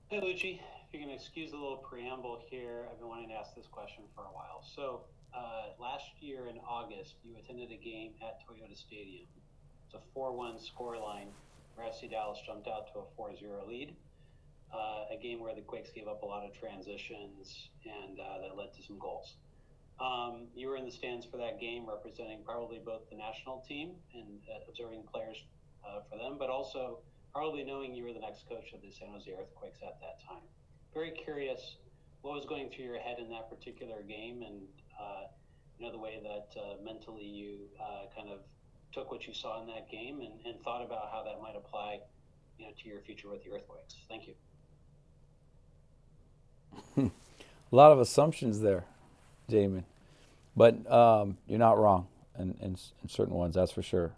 Hey, Luchi. If you can excuse a little preamble here, I've been wanting to ask this question for a while. Last year in August, you attended a game at Toyota Stadium. It's a 4-1 scoreline where FC Dallas jumped out to a 4-0 lead. A game where the Quakes gave up a lot of transitions and that led to some goals. You were in the stands for that game, representing probably both the national team and observing players for them, but also probably knowing you were the next coach of the San Jose Earthquakes at that time. Very curious what was going through your head in that particular game, and the way that mentally you kind of took what you saw in that game and thought about how that might apply, to your future with the Earthquakes. Thank you. A lot of assumptions there, Jamin. But you're not wrong in certain ones, that's for sure.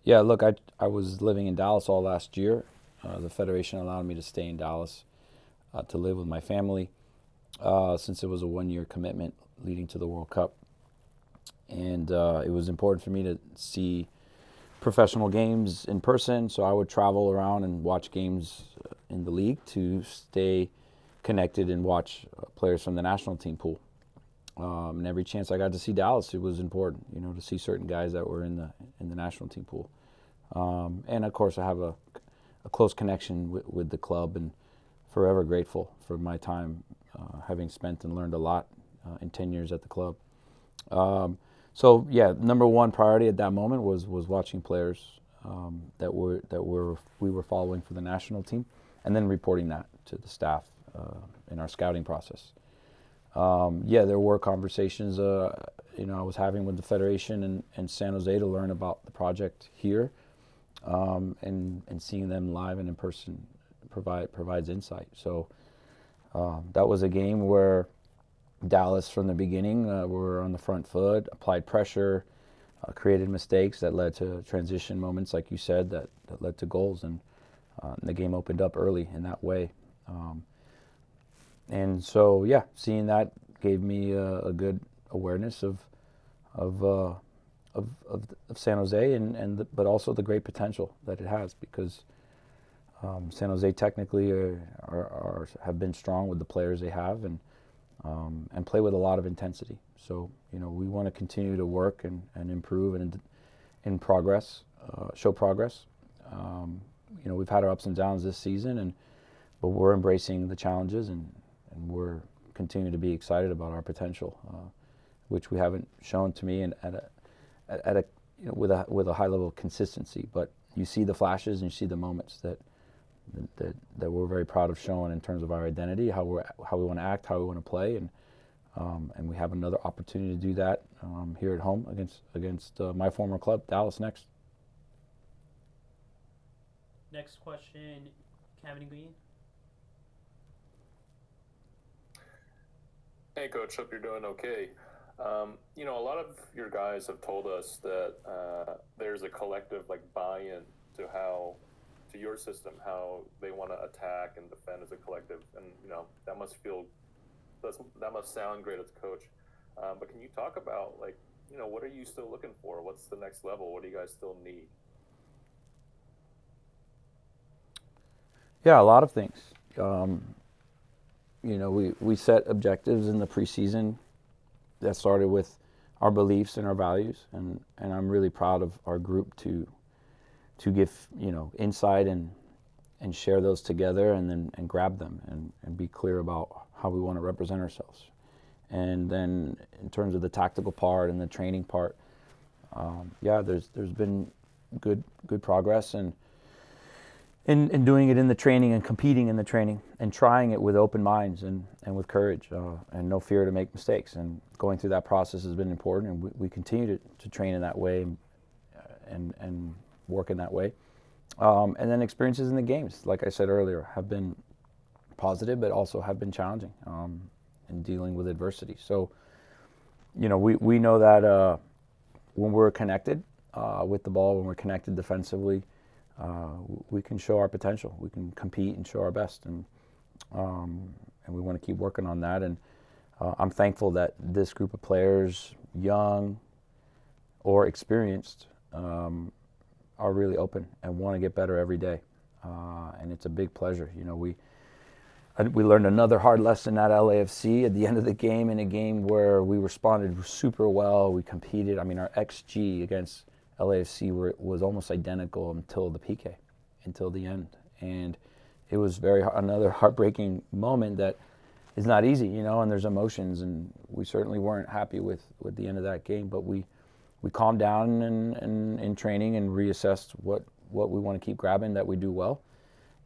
Yeah, look, I was living in Dallas all last year. The Federation allowed me to stay in Dallas to live with my family since it was a 1 year commitment leading to the World Cup. And it was important for me to see professional games in person, so I would travel around and watch games in the league to stay connected and watch players from the national team pool. And every chance I got to see Dallas, it was important, to see certain guys that were in the national team pool. And of course, I have a close connection with the club, and forever grateful for my time, having spent and learned a lot in 10 years at the club. So yeah, number one priority at that moment was watching players we were following for the national team, and then reporting that to the staff in our scouting process. Yeah, there were conversations I was having with the Federation and San Jose to learn about the project here, and seeing them live and in person provides insight. So that was a game where Dallas from the beginning were on the front foot, applied pressure, created mistakes that led to transition moments, like you said, that led to goals, and the game opened up early in that way. And so, yeah, seeing that gave me a good awareness of, uh, of San Jose, but also the great potential that it has, because San Jose technically have been strong with the players they have, and play with a lot of intensity. So we want to continue to work and improve and in progress, show progress. We've had our ups and downs this season, but we're embracing the challenges, and we're continuing to be excited about our potential, which we haven't shown to me at a with a high level of consistency. But you see the flashes and you see the moments that we're very proud of showing in terms of our identity, how we want to act, how we want to play, and we have another opportunity to do that here at home against my former club, Dallas, next. Next question, Kevin Green. Hey, Coach. Hope you're doing okay. A lot of your guys have told us that there's a collective like buy-in to to your system, how they want to attack and defend as a collective, and that must that must sound great as a coach. But can you talk about what are you still looking for? What's the next level? What do you guys still need? Yeah, a lot of things. We set objectives in the preseason that started with our beliefs and our values, and I'm really proud of our group to give insight and share those together, and grab them and be clear about how we want to represent ourselves. And then in terms of the tactical part and the training part, yeah, there's been good progress, and in doing it in the training and competing in the training and trying it with open minds and with courage, and no fear to make mistakes. And going through that process has been important, and we continue to train in that way, and work in that way. And then experiences in the games, like I said earlier, have been positive, but also have been challenging in dealing with adversity. So, we know that when we're connected with the ball, when we're connected defensively, we can show our potential. We can compete and show our best, and we want to keep working on that. And I'm thankful that this group of players, young or experienced, are really open and want to get better every day. and it's a big pleasure. You know, we learned another hard lesson at LAFC at the end of the game, in a game where we responded super well. We competed. I mean, our XG against LAFC was almost identical until the PK, until the end. And it was another heartbreaking moment that is not easy, you know, and there's emotions. And we certainly weren't happy with the end of that game. But we calmed down in training and reassessed what we want to keep grabbing that we do well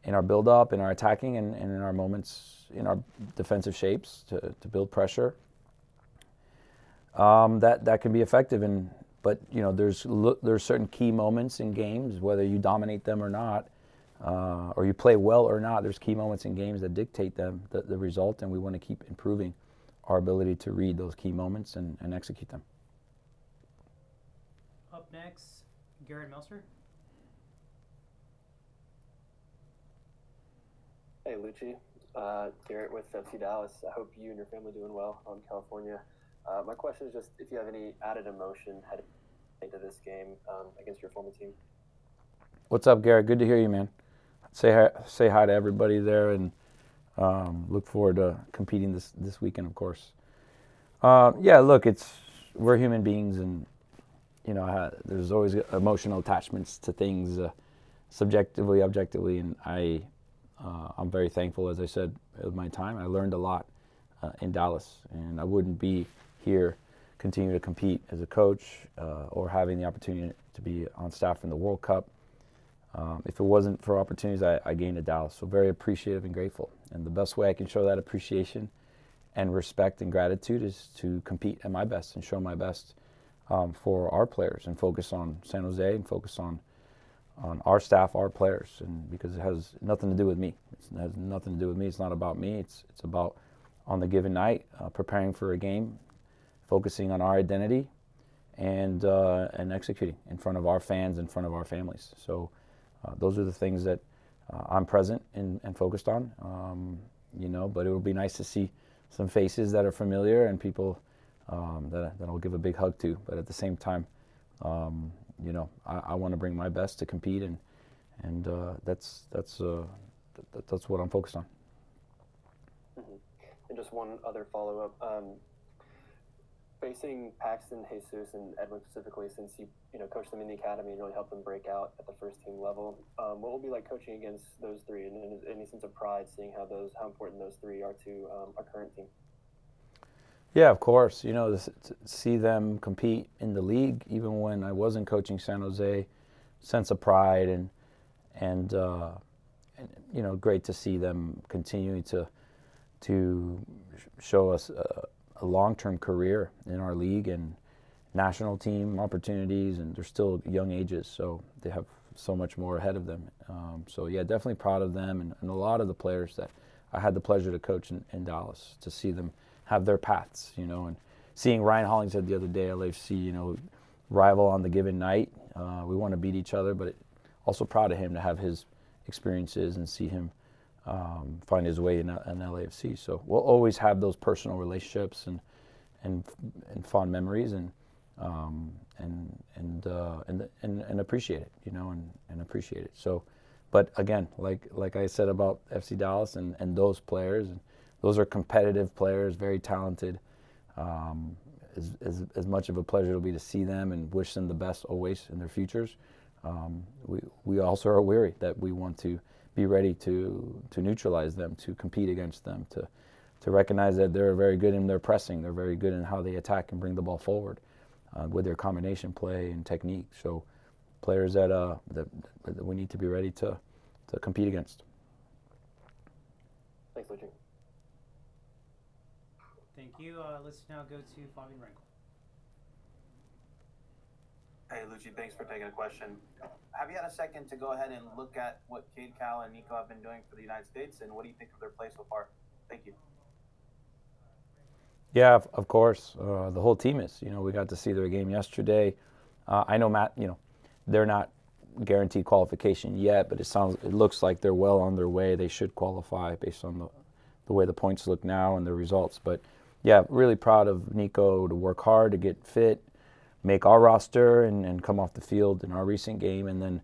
in our build-up, in our attacking, and in our moments, in our defensive shapes to build pressure. That can be effective, but you know, there's certain key moments in games, whether you dominate them or not, or you play well or not. There's key moments in games that dictate the result, and we want to keep improving our ability to read those key moments and execute them. Up next, Garrett Melser. Hey, Luchi. Garrett with FC Dallas. I hope you and your family doing well out in California. My question is just if you have any added emotion heading into this game against your former team. What's up, Garrett? Good to hear you, man. Say hi to everybody there, and look forward to competing this weekend, of course. Yeah, look, we're human beings, and you know, there's always emotional attachments to things, subjectively, objectively, and I'm very thankful, as I said, of my time. I learned a lot in Dallas, and I wouldn't be here continuing to compete as a coach or having the opportunity to be on staff in the World Cup if it wasn't for opportunities I gained at Dallas. So very appreciative and grateful. And the best way I can show that appreciation and respect and gratitude is to compete at my best and show my best for our players and focus on San Jose and focus on our staff, our players, and because it has nothing to do with me. It has nothing to do with me. It's not about me. It's about on the given night, preparing for a game, focusing on our identity, and executing in front of our fans, in front of our families. So those are the things that I'm present and focused on. You know, but it would be nice to see some faces that are familiar and people that I'll give a big hug to. But at the same time, you know, I want to bring my best to compete, and that's what I'm focused on. Mm-hmm. And just one other follow-up. Facing Paxton, Jesus, and Edwin specifically, since you coached them in the academy and really helped them break out at the first team level, what will it be like coaching against those three, and any sense of pride seeing how important those three are to our current team? Yeah, of course. You know, to see them compete in the league, even when I wasn't coaching San Jose, sense of pride and you know, great to see them continuing to show us a long-term career in our league and national team opportunities, and they're still young ages, so they have so much more ahead of them. So yeah, definitely proud of them and a lot of the players that I had the pleasure to coach in Dallas, to see them have their paths, you know, and seeing Ryan Hollingshead the other day at LAFC, you know, rival on the given night. We want to beat each other, but also proud of him to have his experiences and see him find his way in LAFC. So we'll always have those personal relationships and fond memories and appreciate it, you know, and appreciate it. So, but again, like I said about FC Dallas and those players, and those are competitive players, very talented. As much of a pleasure it'll be to see them and wish them the best always in their futures. We also are weary that we want to be ready to neutralize them, to compete against them, to recognize that they're very good in their pressing, they're very good in how they attack and bring the ball forward with their combination play and technique. So players that we need to be ready to compete against. Thanks, Luchi. Thank you. Let's now go to Fabian Rankel. Hey, Luchi, thanks for taking a question. Have you had a second to go ahead and look at what Cade, Cal, and Nico have been doing for the United States, and what do you think of their play so far? Thank you. Yeah, of course. The whole team is. You know, we got to see their game yesterday. I know, Matt, you know, they're not guaranteed qualification yet, but it looks like they're well on their way. They should qualify based on the way the points look now and the results. But yeah, really proud of Nico to work hard to get fit, make our roster and come off the field in our recent game, and then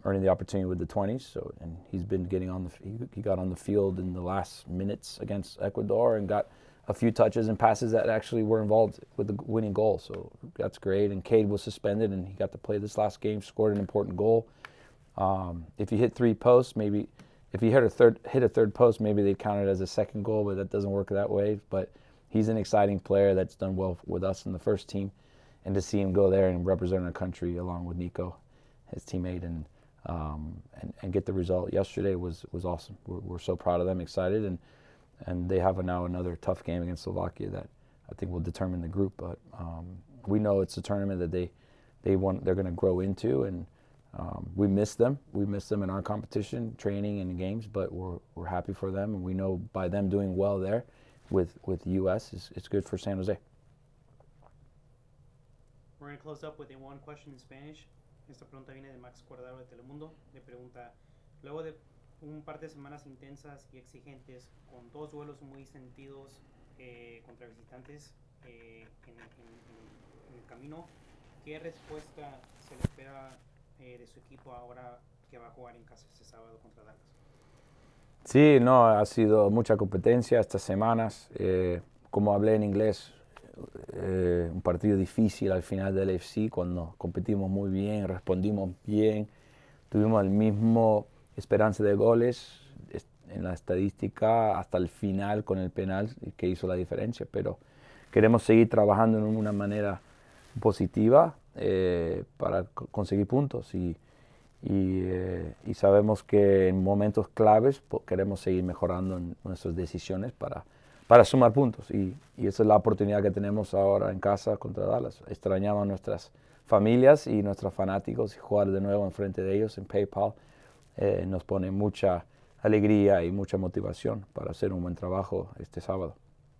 earning the opportunity with the 20s. So, and he's been getting on he got on the field in the last minutes against Ecuador and got a few touches and passes that actually were involved with the winning goal. So that's great. And Cade was suspended and he got to play this last game, scored an important goal. If you hit 3 posts, maybe if you hit a third post, maybe they count it as a second goal, but that doesn't work that way. But he's an exciting player that's done well with us in the first team, and to see him go there and represent our country along with Nico, his teammate, and get the result yesterday was awesome. We're so proud of them, excited, and they have now another tough game against Slovakia that I think will determine the group. But we know it's a tournament that they're going to grow into, and we miss them. We miss them in our competition, training and games, but we're happy for them, and we know by them doing well there with the U.S. it's good for San Jose. We're going to close up with a one question in Spanish. Esta pregunta viene de Max Cordaro de Telemundo. Le pregunta, luego de un par de semanas intensas y exigentes, con 2 duelos muy sentidos contra visitantes en el camino, ¿qué respuesta se le espera de su equipo ahora que va a jugar en casa este sábado contra Dallas? Sí, no, ha sido mucha competencia estas semanas. Como hablé en inglés, un partido difícil al final del AFC, cuando competimos muy bien, respondimos bien, tuvimos el mismo esperanza de goles en la estadística hasta el final con el penal que hizo la diferencia, pero queremos seguir trabajando en una manera positiva para conseguir puntos y sabemos que en momentos claves queremos seguir mejorando en nuestras decisiones para sumar puntos y esa es la oportunidad que tenemos ahora en casa contra Dallas. Extrañamos a nuestras familias y nuestros fanáticos y jugar de nuevo enfrente de ellos en PayPal nos pone mucha alegría y mucha motivación para hacer un buen trabajo este sábado.